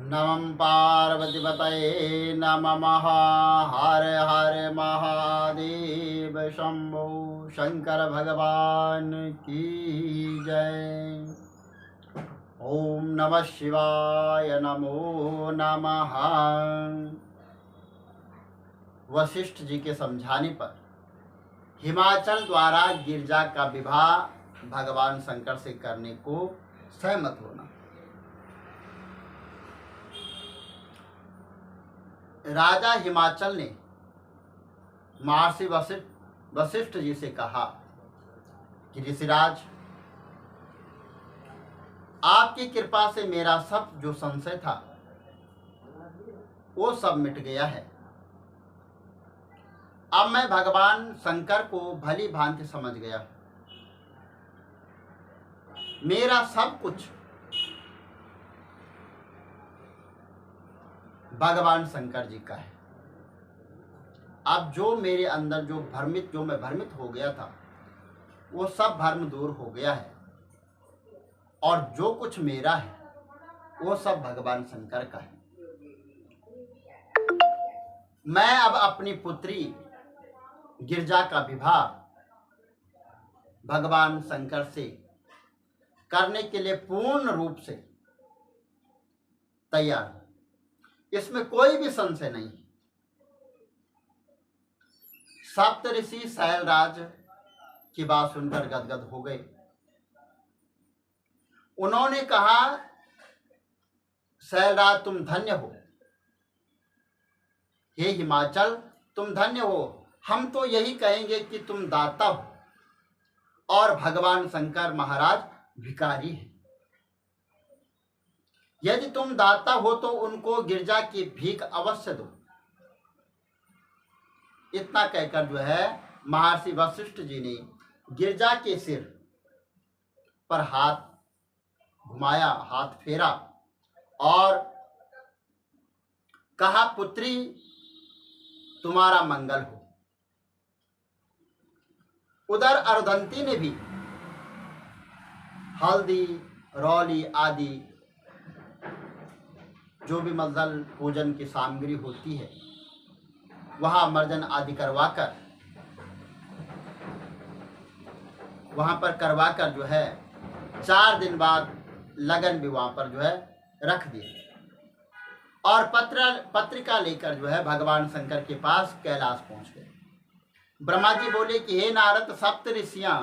नमः पार्वतीपतये नमः। हर हर महादेव शंभो शंकर भगवान की जय। ओम नमः शिवाय नमो नमः। वशिष्ठ जी के समझाने पर हिमाचल द्वारा गिरजा का विवाह भगवान शंकर से करने को सहमत होना। राजा हिमाचल ने महर्षि वशिष्ठ जी से कहा कि ऋषिराज, आपकी कृपा से मेरा सब जो संशय था वो सब मिट गया है। अब मैं भगवान शंकर को भली भांति समझ गया। मेरा सब कुछ भगवान शंकर जी का है। अब जो मेरे अंदर जो मैं भ्रमित हो गया था वो सब भ्रम दूर हो गया है और जो कुछ मेरा है वो सब भगवान शंकर का है। मैं अब अपनी पुत्री गिरजा का विवाह भगवान शंकर से करने के लिए पूर्ण रूप से तैयार हूं। इसमें कोई भी संशय नहीं। सप्तऋषि शैलराज की बात सुनकर गदगद हो गए। उन्होंने कहा, शैलराज तुम धन्य हो, हे हिमाचल तुम धन्य हो। हम तो यही कहेंगे कि तुम दाता हो और भगवान शंकर महाराज भिखारी है। यदि तुम दाता हो तो उनको गिरजा की भीख अवश्य दो। इतना कहकर जो है महर्षि वशिष्ठ जी ने गिरजा के सिर पर हाथ घुमाया, हाथ फेरा और कहा, पुत्री तुम्हारा मंगल हो। उधर अरुंधति ने भी हल्दी रौली आदि जो भी मजल पूजन की सामग्री होती है वहां मर्जन आदि करवाकर वहां पर करवाकर जो है 4 दिन बाद लगन भी वहां पर जो है रख दिए और पत्रिका लेकर जो है भगवान शंकर के पास कैलाश पहुंच गए। ब्रह्मा जी बोले कि हे नारद, सप्त ऋषियां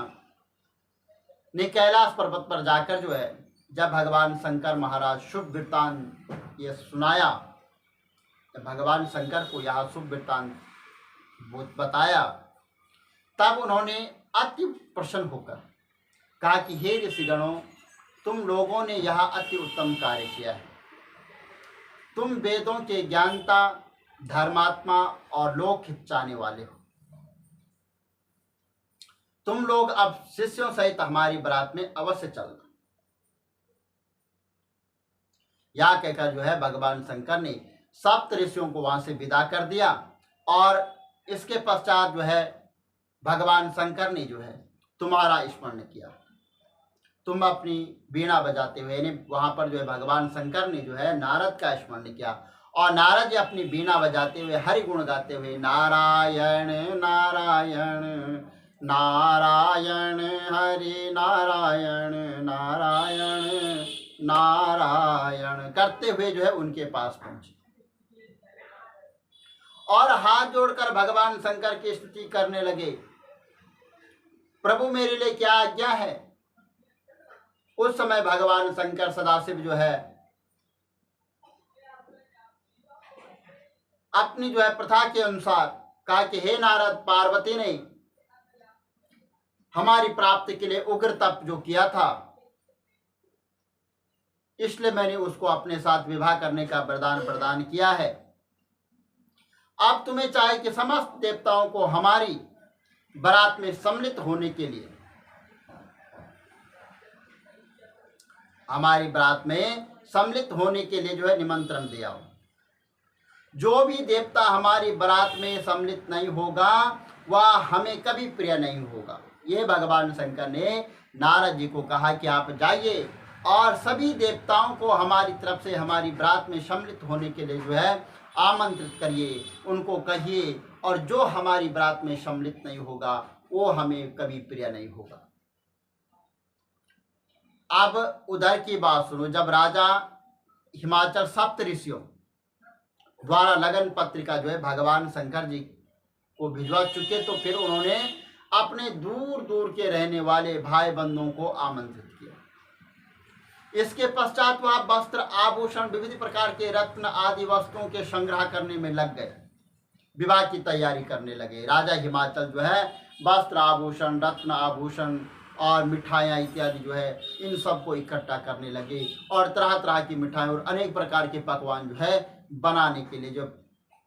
ने कैलाश पर्वत पर जाकर जो है जब भगवान शंकर महाराज शुभ वृत्तांत ये सुनाया, जब भगवान शंकर को यह शुभ वृत्तांत बताया, तब उन्होंने अति प्रसन्न होकर कहा कि हे ऋषिगणों, तुम लोगों ने यह अति उत्तम कार्य किया है। तुम वेदों के ज्ञानता, धर्मात्मा और लोक हित चाहने वाले हो। तुम लोग अब शिष्यों सहित हमारी बारात में अवश्य चलना। या कहकर जो है भगवान शंकर ने सप्त ऋषियों को वहां से विदा कर दिया और इसके पश्चात जो है भगवान शंकर ने जो है तुम्हारा स्मरण किया। तुम अपनी वीणा बजाते हुए वहां पर जो है भगवान शंकर ने जो है नारद का स्मरण किया और नारद जी अपनी वीणा बजाते हुए हरि गुण गाते हुए नारायण नारायण नारायण हरि नारायण नारायण नारायण करते हुए जो है उनके पास पहुंचे और हाथ जोड़कर भगवान शंकर की स्तुति करने लगे। प्रभु मेरे लिए क्या आज्ञा है। उस समय भगवान शंकर सदाशिव जो है अपनी जो है प्रथा के अनुसार कहा कि हे नारद, पार्वती ने हमारी प्राप्ति के लिए उग्र तप जो किया था, इसलिए मैंने उसको अपने साथ विवाह करने का वरदान प्रदान किया है। अब तुम्हें चाहे कि समस्त देवताओं को हमारी बारात में सम्मिलित होने के लिए, हमारी बारात में सम्मिलित होने के लिए जो है निमंत्रण दिया हो। जो भी देवता हमारी बारात में सम्मिलित नहीं होगा वह हमें कभी प्रिय नहीं होगा। ये भगवान शंकर ने नारद जी को कहा कि आप जाइए और सभी देवताओं को हमारी तरफ से हमारी बारात में सम्मिलित होने के लिए जो है आमंत्रित करिए, उनको कहिए, और जो हमारी बारात में सम्मिलित नहीं होगा वो हमें कभी प्रिय नहीं होगा। अब उधर की बात सुनो। जब राजा हिमाचल सप्त ऋषियों द्वारा लगन पत्रिका जो है भगवान शंकर जी को भिजवा चुके, तो फिर उन्होंने अपने दूर दूर के रहने वाले भाई बंधुओं को आमंत्रित किया। इसके पश्चात वह वस्त्र, आभूषण, विविध प्रकार के रत्न आदि वस्तुओं के संग्रह करने में लग गए, विवाह की तैयारी करने लगे। राजा हिमाचल जो है वस्त्र, आभूषण, रत्न आभूषण और मिठाइयाँ इत्यादि जो है इन सबको इकट्ठा करने लगे, और तरह तरह की मिठाई और अनेक प्रकार के पकवान जो है बनाने के लिए जो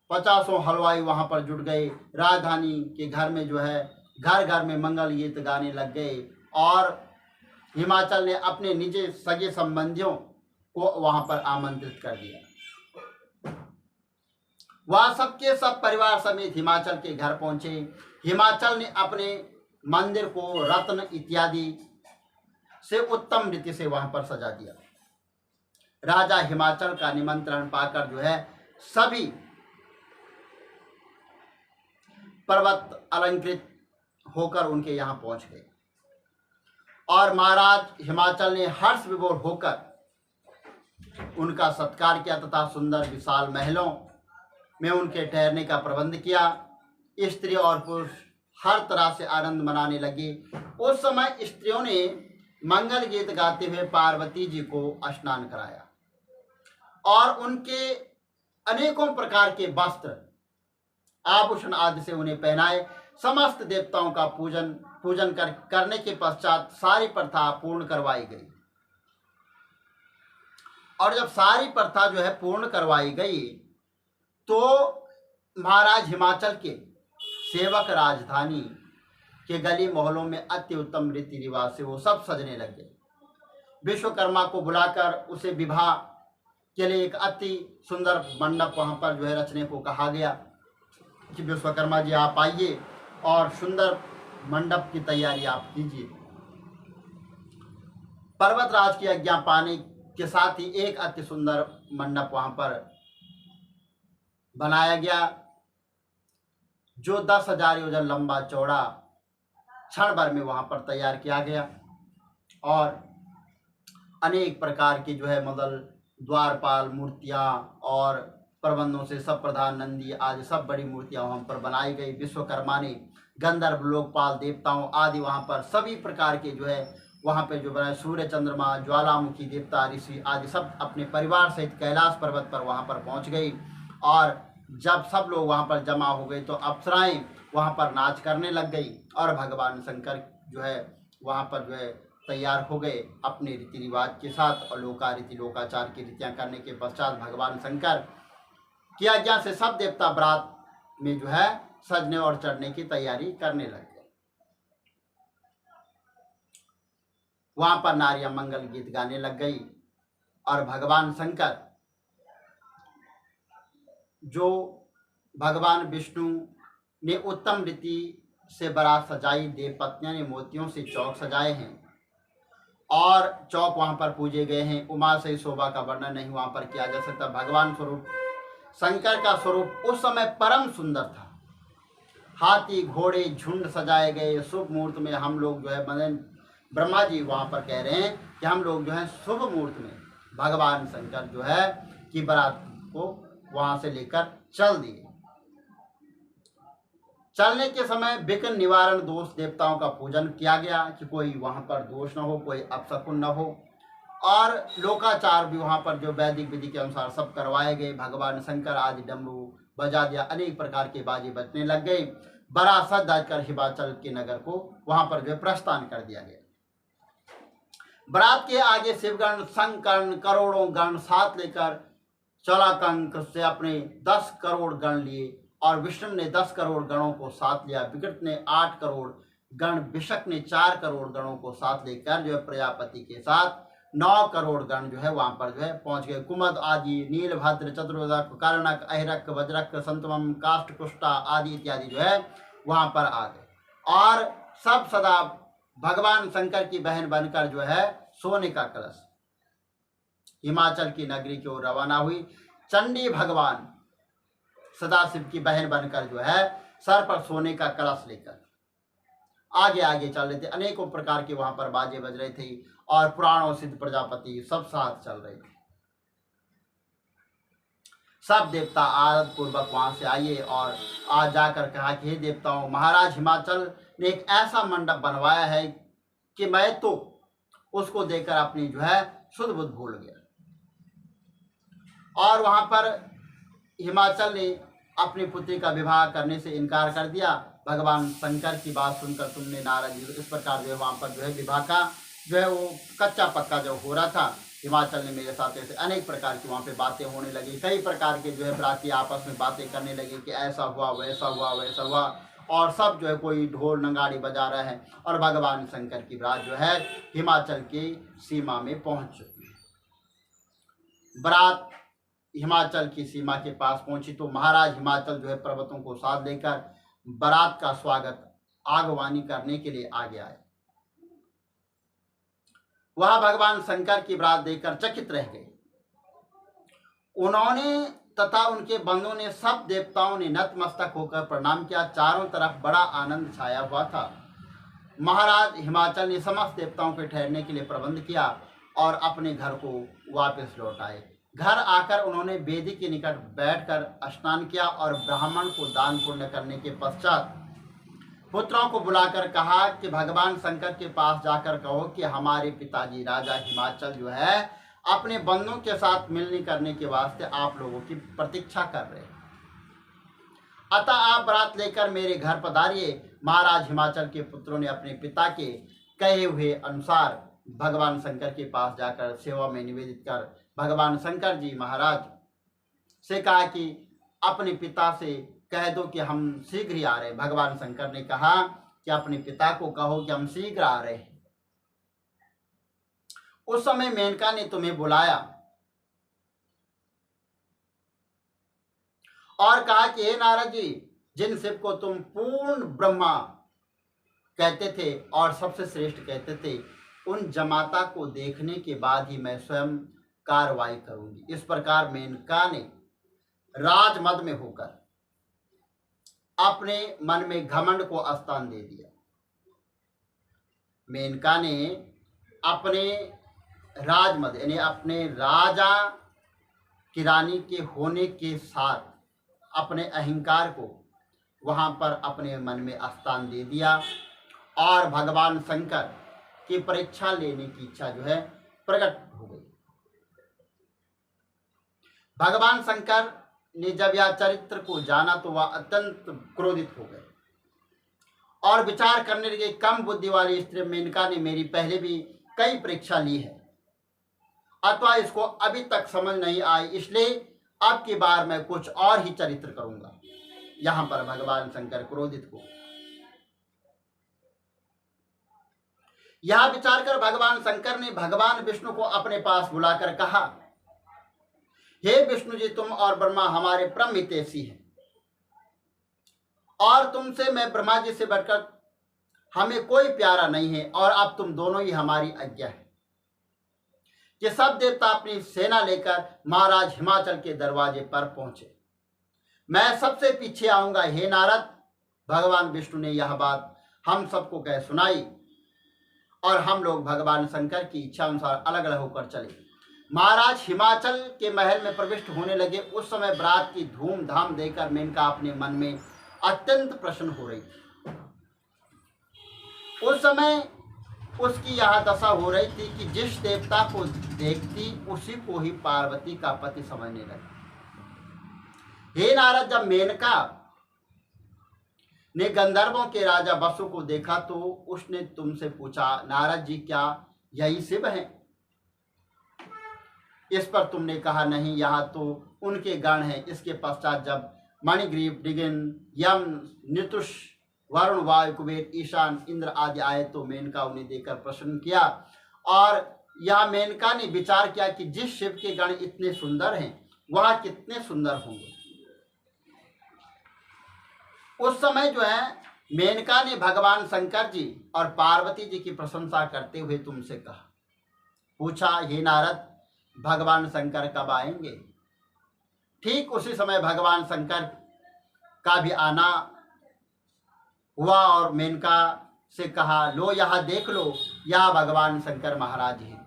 50 हलवाई वहाँ पर जुट गए। राजधानी के घर में जो है घर घर में मंगल गीत गाने लग गए, और हिमाचल ने अपने निजी सगे संबंधियों को वहाँ पर आमंत्रित कर दिया। वह सबके सब परिवार समेत हिमाचल के घर पहुँचे। हिमाचल ने अपने मंदिर को रत्न इत्यादि से उत्तम रीति से वहाँ पर सजा दिया। राजा हिमाचल का निमंत्रण पाकर जो है सभी पर्वत अलंकृत होकर उनके यहाँ पहुँच गए, और महाराज हिमाचल ने हर्ष विभोर होकर उनका सत्कार किया तथा सुंदर विशाल महलों में उनके ठहरने का प्रबंध किया। स्त्री और पुरुष हर तरह से आनंद मनाने लगे। उस समय स्त्रियों ने मंगल गीत गाते हुए पार्वती जी को स्नान कराया और उनके अनेकों प्रकार के वस्त्र, आभूषण आदि से उन्हें पहनाए। समस्त देवताओं का पूजन करने के पश्चात सारी प्रथा पूर्ण करवाई गई, और जब सारी प्रथा जो है पूर्ण करवाई गई तो महाराज हिमाचल के सेवक राजधानी के गली मोहल्लों में अति उत्तम रीति रिवाज से वो सब सजने लगे। विश्वकर्मा को बुलाकर उसे विवाह के लिए एक अति सुंदर मंडप वहाँ पर जो है रचने को कहा गया कि विश्वकर्मा जी आप आइए और सुंदर मंडप की तैयारी आप कीजिए। पर्वतराज की आज्ञा पाने के साथ ही एक अति सुंदर मंडप वहाँ पर बनाया गया, जो 10,000 योजन लंबा चौड़ा क्षण भर में वहाँ पर तैयार किया गया, और अनेक प्रकार की जो है मतलब द्वारपाल मूर्तियाँ और प्रबंधों से सब प्रधान नंदी आदि सब बड़ी मूर्तियाँ वहाँ पर बनाई गई। विश्वकर्मा ने गंधर्व, लोकपाल, देवताओं आदि वहाँ पर सभी प्रकार के जो है वहाँ पे जो बनाए, सूर्य, चंद्रमा, ज्वालामुखी, देवता, ऋषि आदि सब अपने परिवार सहित कैलाश पर्वत पर वहाँ पर पहुँच गई। और जब सब लोग वहाँ पर जमा हो गए तो अप्सराएं वहाँ पर नाच करने लग गई, और भगवान शंकर जो है वहाँ पर जो है तैयार हो गए अपने रीति रिवाज के साथ, और लोकाचार की रीतियाँ करने के पश्चात भगवान शंकर की आज्ञा से सब देवता बारात में जो है सजने और चढ़ने की तैयारी करने लग गए। वहाँ पर नारियां मंगल गीत गाने लग गई, और भगवान शंकर जो भगवान विष्णु ने उत्तम रीति से बारात सजाई, देव पत्नियां ने मोतियों से चौक सजाए हैं और चौक वहाँ पर पूजे गए हैं। उमा से शोभा का वर्णन नहीं वहाँ पर किया जा सकता। भगवान स्वरूप शंकर का स्वरूप उस समय परम सुंदर था। हाथी घोड़े झुंड सजाए गए। शुभ मुहूर्त में हम लोग जो है मदन ब्रह्मा जी वहाँ पर कह रहे हैं कि हम लोग जो है शुभ मुहूर्त में भगवान शंकर जो है कि बारात को वहाँ से लेकर चल दिए। चलने के समय विघ्न निवारण दोष देवताओं का पूजन किया गया कि कोई वहाँ पर दोष न हो, कोई अपशकुन न हो, और लोकाचार भी वहाँ पर जो वैदिक विधि के अनुसार सब करवाए गए। भगवान शंकर आदि डमरू बजा दिया, अनेक प्रकार के बाजे बजने लग गए। बड़ा सज धज कर हिमाचल के नगर को वहाँ पर जो प्रस्थान कर दिया गया। बारात के आगे शिवगण, शंकरण, करोड़ों गण साथ लेकर चलाकंक से अपने 10 करोड़ गण लिए, और विष्णु ने 10 करोड़ गणों को साथ लिया। विकृत ने 8 करोड़ गण, विशक ने 4 करोड़ गणों को साथ लेकर जो है प्रजापति के साथ 9 करोड़ गण जो है वहाँ पर जो है पहुँच गए। कुमद आदि, नीलभद्र, चतुर्दक, कर्णक, अहिरक, वज्रक, संतमम, काष्ठकुष्टा आदि इत्यादि जो है वहाँ पर आ गए, और सब सदा भगवान शंकर की बहन बनकर जो है सोने का कलश हिमाचल की नगरी की ओर रवाना हुई। चंडी भगवान सदाशिव की बहन बनकर जो है सर पर सोने का कलश लेकर आगे आगे चल रहे थे। अनेकों प्रकार के वहां पर बाजे बज रहे थे और पुराणों सिद्ध प्रजापति सब साथ चल रहे थे। सब देवता आदर पूर्वक वहां से आइए और आज जाकर कहा कि हे देवताओं, महाराज हिमाचल ने एक ऐसा मंडप बनवाया है कि मैं तो उसको देखकर अपनी जो है शुद्ध बुद्ध भूल गया। और वहां पर हिमाचल ने अपनी पुत्री का विवाह करने से इनकार कर दिया। भगवान शंकर की बात सुनकर तुमने नारद जी इस प्रकार जो है वहां पर जो है विवाह का जो है वो कच्चा पक्का जो हो रहा था। हिमाचल ने मेरे साथ ऐसे अनेक प्रकार की वहाँ पे बातें होने लगी। कई प्रकार के जो है बराती आपस में बातें करने लगे कि ऐसा हुआ वैसा हुआ वैसा हुआ, और सब जो है कोई ढोल नगाड़ी बजा रहा है। और भगवान शंकर की बारात जो है हिमाचल की सीमा में पहुंच चुकी है। बारात हिमाचल की सीमा के पास पहुंची तो महाराज हिमाचल जो है पर्वतों को साथ लेकर बारात का स्वागत आगवानी करने के लिए आगे आए। वह भगवान शंकर की बारात देखकर चकित रह गए। उन्होंने तथा उनके बंधुओं ने, सब देवताओं ने नतमस्तक होकर प्रणाम किया। चारों तरफ बड़ा आनंद छाया हुआ था। महाराज हिमाचल ने समस्त देवताओं के ठहरने के लिए प्रबंध किया और अपने घर को वापस लौट आए। घर आकर उन्होंने वेदी के निकट बैठकर स्नान किया और ब्राह्मण को दान पुण्य करने के पश्चात पुत्रों को बुलाकर कहा कि भगवान शंकर के पास जाकर कहो कि हमारे पिताजी राजा हिमाचल जो है अपने बंधुओं के साथ मिलनी करने के वास्ते आप लोगों की प्रतीक्षा कर रहे हैं। अतः आप बारात लेकर मेरे घर पधारिए। महाराज हिमाचल के पुत्रों ने अपने पिता के कहे हुए अनुसार भगवान शंकर के पास जाकर सेवा में निवेदित कर भगवान शंकर जी महाराज से कहा कि अपने पिता से कह दो कि हम शीघ्र ही आ रहे हैं। भगवान शंकर ने कहा कि अपने पिता को कहो कि हम शीघ्र आ रहे हैं। उस समय मेनका ने तुम्हें बुलाया और कहा कि हे नारद जी, जिन शिव को तुम पूर्ण ब्रह्मा कहते थे और सबसे श्रेष्ठ कहते थे, उन जमाता को देखने के बाद ही मैं स्वयं कार्रवाई करूंगी। इस प्रकार मेनका ने राजमद में होकर अपने मन में घमंड को स्थान दे दिया। मेनका ने अपने राजमद यानी अपने राजा की रानी के होने के साथ अपने अहंकार को वहां पर अपने मन में स्थान दे दिया और भगवान शंकर की परीक्षा लेने की इच्छा जो है प्रकट हो गई। भगवान शंकर ने जब यह चरित्र को जाना तो वह अत्यंत क्रोधित हो गए और विचार करने लगे, कम बुद्धि वाली स्त्री मेनका ने मेरी पहले भी कई परीक्षा ली है अथवा इसको अभी तक समझ नहीं आई, इसलिए अब की बार मैं कुछ और ही चरित्र करूंगा। यहां पर भगवान शंकर क्रोधित हो। यह विचार कर भगवान शंकर ने भगवान विष्णु को अपने पास बुलाकर कहा, हे विष्णु जी, तुम और ब्रह्मा हमारे परम हितैषी हैं और तुमसे मैं ब्रह्मा जी से बढ़कर हमें कोई प्यारा नहीं है और अब तुम दोनों ही हमारी आज्ञा है कि सब देवता अपनी सेना लेकर महाराज हिमाचल के दरवाजे पर पहुंचे। मैं सबसे पीछे आऊंगा। हे नारद, भगवान विष्णु ने यह बात हम सबको कह सुनाई और हम लोग भगवान शंकर की इच्छा अनुसार अलग अलग होकर चले। महाराज हिमाचल के महल में प्रविष्ट होने लगे। उस समय बारात की धूमधाम देखकर मेनका अपने मन में अत्यंत प्रसन्न हो रही थी। उस समय उसकी यह दशा हो रही थी कि जिस देवता को देखती उसी को ही पार्वती का पति समझने लगी। हे नारद, जब मेनका ने गंधर्वों के राजा वसु को देखा तो उसने तुमसे पूछा, नारद जी, क्या यही शिव है? इस पर तुमने कहा, नहीं, यहाँ तो उनके गण हैं। इसके पश्चात जब मणिग्रीव, डिगिन, यम, नितुष, वरुण, वायु, कुबेर, ईशान, इंद्र आदि आए तो मेनका उन्हें देखकर प्रसन्न किया और यह मेनका ने विचार किया कि जिस शिव के गण इतने सुंदर हैं वह कितने सुंदर होंगे। उस समय जो है मेनका ने भगवान शंकर जी और पार्वती जी की प्रशंसा करते हुए तुमसे कहा, पूछा, हे नारद, भगवान शंकर कब आएंगे। ठीक उसी समय भगवान शंकर का भी आना हुआ और मेनका से कहा, लो यहाँ देख लो, यह भगवान शंकर महाराज हैं।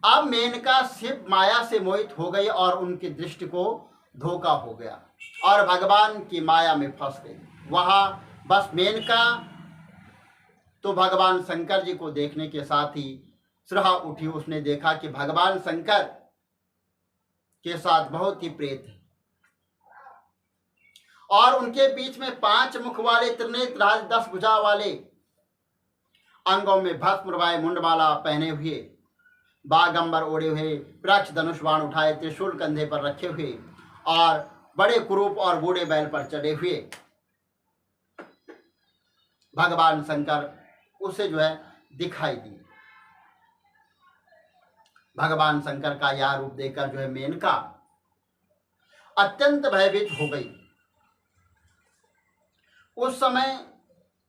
अब मेनका शिव माया से मोहित हो गई और उनकी दृष्टि को धोखा हो गया और भगवान की माया में फंस गई। वहां बस मेनका तो भगवान शंकर जी को देखने के साथ ही सिरहा उठी। उसने देखा कि भगवान शंकर के साथ बहुत ही प्रेत है और उनके बीच में 5 मुख वाले त्रिनेत्र राज 10 भुजा वाले, अंगों में भस्म रवाए मुंडमाला पहने हुए, बागंबर ओढ़े हुए, वृक्ष धनुष बाण उठाए, त्रिशूल कंधे पर रखे हुए और बड़े कुरूप और बूढ़े बैल पर चढ़े हुए भगवान शंकर उसे जो है दिखाई दिए। भगवान शंकर का यह रूप देखकर जो है मेनका अत्यंत भयभीत हो गई। उस समय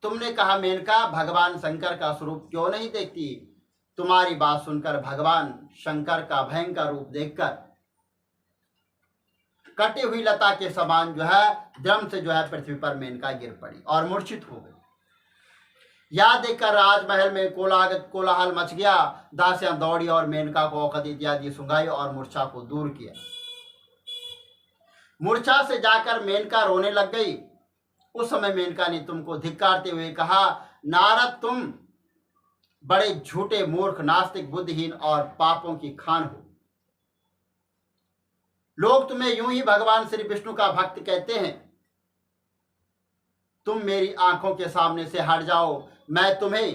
तुमने कहा, मेनका भगवान शंकर का स्वरूप क्यों नहीं देखती। तुम्हारी बात सुनकर भगवान शंकर का भयंकर रूप देखकर कटी हुई लता के समान जो है द्रम से जो है पृथ्वी पर मेनका गिर पड़ी और मूर्छित हो गई। यह देखकर राजमहल में कोलाहल मच गया। दासियां दौड़ी और मेनका को औषधि इत्यादि सुंघाई और मूर्छा को दूर किया। मूर्छा से जाकर मेनका रोने लग गई। उस समय मेनका ने तुमको धिक्कारते हुए कहा, नारद तुम बड़े झूठे मूर्ख नास्तिक बुद्धिहीन और पापों की खान हो। लोग तुम्हें यूं ही भगवान श्री विष्णु का भक्त कहते हैं। तुम मेरी आंखों के सामने से हट जाओ, मैं तुम्हें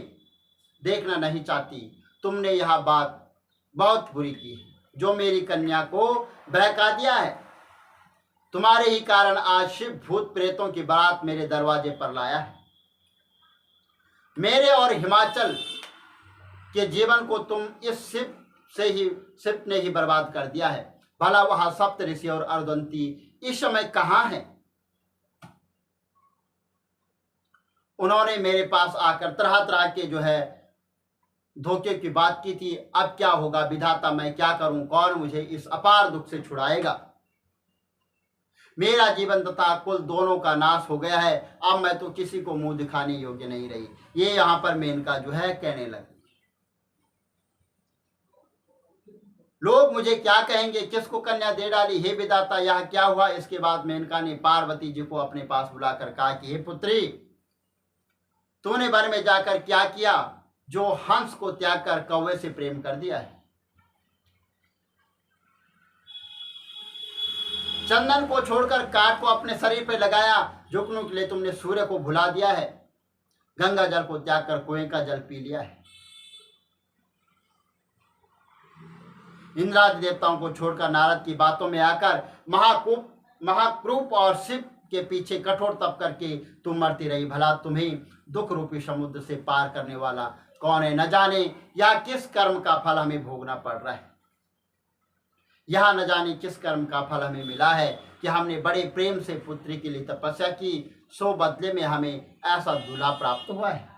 देखना नहीं चाहती। तुमने यह बात बहुत बुरी की है, जो मेरी कन्या को बहका दिया है। तुम्हारे ही कारण आज शिव भूत प्रेतों की बारात मेरे दरवाजे पर लाया है। मेरे और हिमाचल के जीवन को तुम इस शिव ने ही बर्बाद कर दिया है। भला वहां सप्त ऋषि और अरुंधति इस समय कहां हैं। उन्होंने मेरे पास आकर तरह तरह के जो है धोखे की बात की थी। अब क्या होगा विधाता, मैं क्या करूं, कौन मुझे इस अपार दुख से छुड़ाएगा। मेरा जीवन तथा कुल दोनों का नाश हो गया है। अब मैं तो किसी को मुंह दिखाने योग्य नहीं रही। ये यहां पर मेनका जो है कहने लगी। लोग मुझे क्या कहेंगे, किसको कन्या दे डाली, हे विधाता यह क्या हुआ। इसके बाद मेनका ने पार्वती जी को अपने पास बुलाकर कहा कि हे पुत्री, तूने वन में जाकर क्या किया, जो हंस को त्याग कर कौवे से प्रेम कर दिया है। चंदन को छोड़कर काठ को अपने शरीर पर लगाया, झुकने के लिए तुमने सूर्य को भुला दिया है। गंगा जल को त्याग कर कुएं का जल पी लिया है। इंद्रादि देवताओं को छोड़कर नारद की बातों में आकर महाक्रूप और शिव के पीछे कठोर तप करके तुम मरती रही। भला तुम्हें दुख रूपी समुद्र से पार करने वाला कौन है। न जाने या किस कर्म का फल हमें भोगना पड़ रहा है। यह न जाने किस कर्म का फल हमें मिला है कि हमने बड़े प्रेम से पुत्री के लिए तपस्या की, सो बदले में हमें ऐसा दूल्हा प्राप्त हुआ है।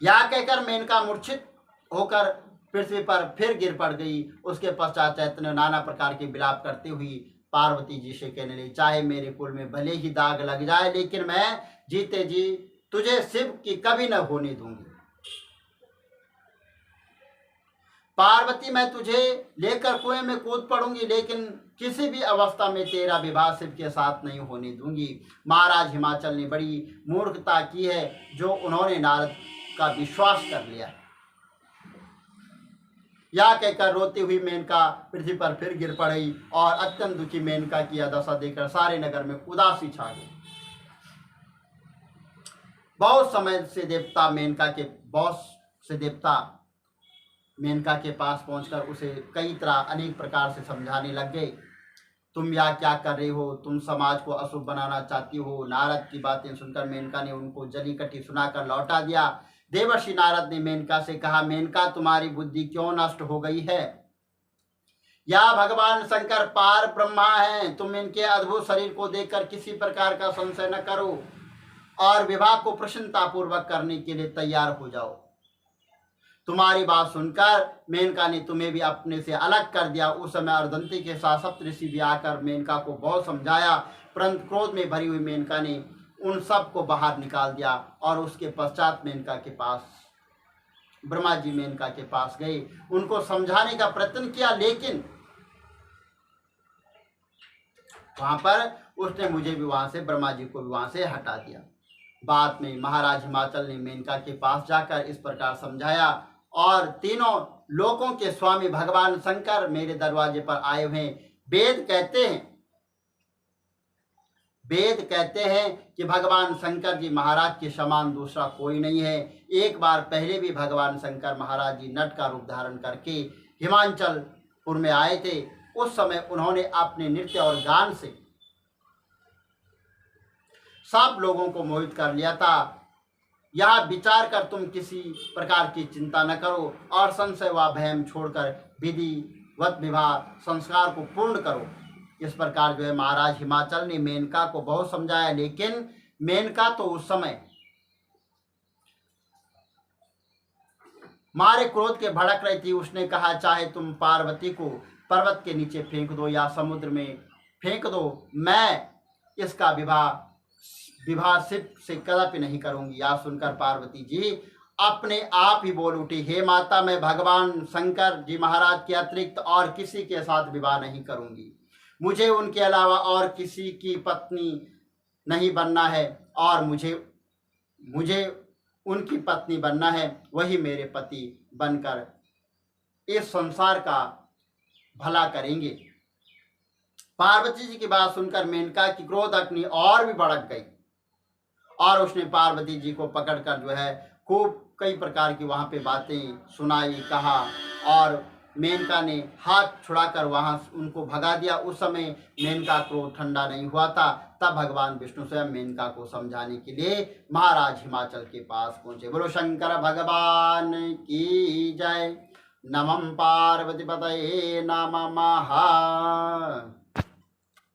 यह कहकर मेनका मूर्छित होकर पृथ्वी पर फिर गिर पड़ गई। उसके पश्चात चैतन्य नाना प्रकार के विलाप करते हुए पार्वती जी से कहने लगी, चाहे मेरे कुल में भले ही दाग लग जाए, लेकिन मैं जीते जी तुझे शिव की कभी न होने दूंगी। पार्वती, मैं तुझे लेकर कुएं में कूद पड़ूंगी, लेकिन किसी भी अवस्था में तेरा विवाह शिव के साथ नहीं होने दूंगी। महाराज हिमाचल ने बड़ी मूर्खता की है, जो उन्होंने नारद का विश्वास कर लिया है। यह कहकर रोती हुई मेनका पृथ्वी पर फिर गिर पड़ी और अत्यंत दुखी मेनका की यह दशा देखकर सारे नगर में उदासी छा गई। बहुत से देवता मेनका के पास पहुंचकर उसे कई तरह अनेक प्रकार से समझाने लग गए। तुम यह क्या कर रही हो, तुम समाज को अशुभ बनाना चाहती हो। नारद की बातें सुनकर मेनका ने उनको जली कटी सुनाकर लौटा दिया। देवर्षि नारद ने मेनका से कहा, मेनका तुम्हारी बुद्धि क्यों नष्ट हो गई है। या भगवान शंकर पार ब्रह्मा हैं। तुम इनके अद्भुत शरीर को देखकर किसी प्रकार का संशय न करो और विवाह को प्रसन्नता पूर्वक करने के लिए तैयार हो जाओ। तुम्हारी बात सुनकर मेनका ने तुम्हें भी अपने से अलग कर दिया। उस समय अर्धंती के साथ सप्तऋषि भी आकर मेनका को बहुत समझाया, परंतु क्रोध में भरी हुई मेनका ने उन सब को बाहर निकाल दिया। और उसके पश्चात मेनका के पास ब्रह्मा जी मेनका के पास गए, उनको समझाने का प्रयत्न किया, लेकिन वहां पर उसने मुझे भी वहां से, ब्रह्मा जी को भी वहां से हटा दिया। बाद में महाराज हिमाचल ने मेनका के पास जाकर इस प्रकार समझाया, और तीनों लोकों के स्वामी भगवान शंकर मेरे दरवाजे पर आए हुए हैं। वेद कहते हैं कि भगवान शंकर जी महाराज के समान दूसरा कोई नहीं है। एक बार पहले भी भगवान शंकर महाराज जी नट का रूप धारण करके हिमाचलपुर में आए थे। उस समय उन्होंने अपने नृत्य और गान से सब लोगों को मोहित कर लिया था। यह विचार कर तुम किसी प्रकार की चिंता न करो और संशय व भयम छोड़कर विधिवत विवाह संस्कार को पूर्ण करो। इस प्रकार जो है महाराज हिमाचल ने मेनका को बहुत समझाया, लेकिन मेनका तो उस समय मारे क्रोध के भड़क रही थी। उसने कहा, चाहे तुम पार्वती को पर्वत के नीचे फेंक दो या समुद्र में फेंक दो, मैं इसका विवाह शिव से कदापि नहीं करूंगी। यह सुनकर पार्वती जी अपने आप ही बोल उठी, हे माता, मैं भगवान शंकर जी महाराज के अतिरिक्त और किसी के साथ विवाह नहीं करूंगी। मुझे उनके अलावा और किसी की पत्नी नहीं बनना है, और मुझे उनकी पत्नी बनना है। वही मेरे पति बनकर इस संसार का भला करेंगे। पार्वती जी की बात सुनकर मेनका की क्रोध अग्नि और भी भड़क गई, और उसने पार्वती जी को पकड़कर जो है खूब कई प्रकार की वहां पे बातें सुनाई, कहा, और मेनका ने हाथ छुड़ाकर वहां उनको भगा दिया। उस समय मेनका क्रोध ठंडा नहीं हुआ था। तब भगवान विष्णु स्वयं मेनका को समझाने के लिए महाराज हिमाचल के पास पहुंचे। बोलो शंकर भगवान की जय। नमः पार्वती पतये नमः।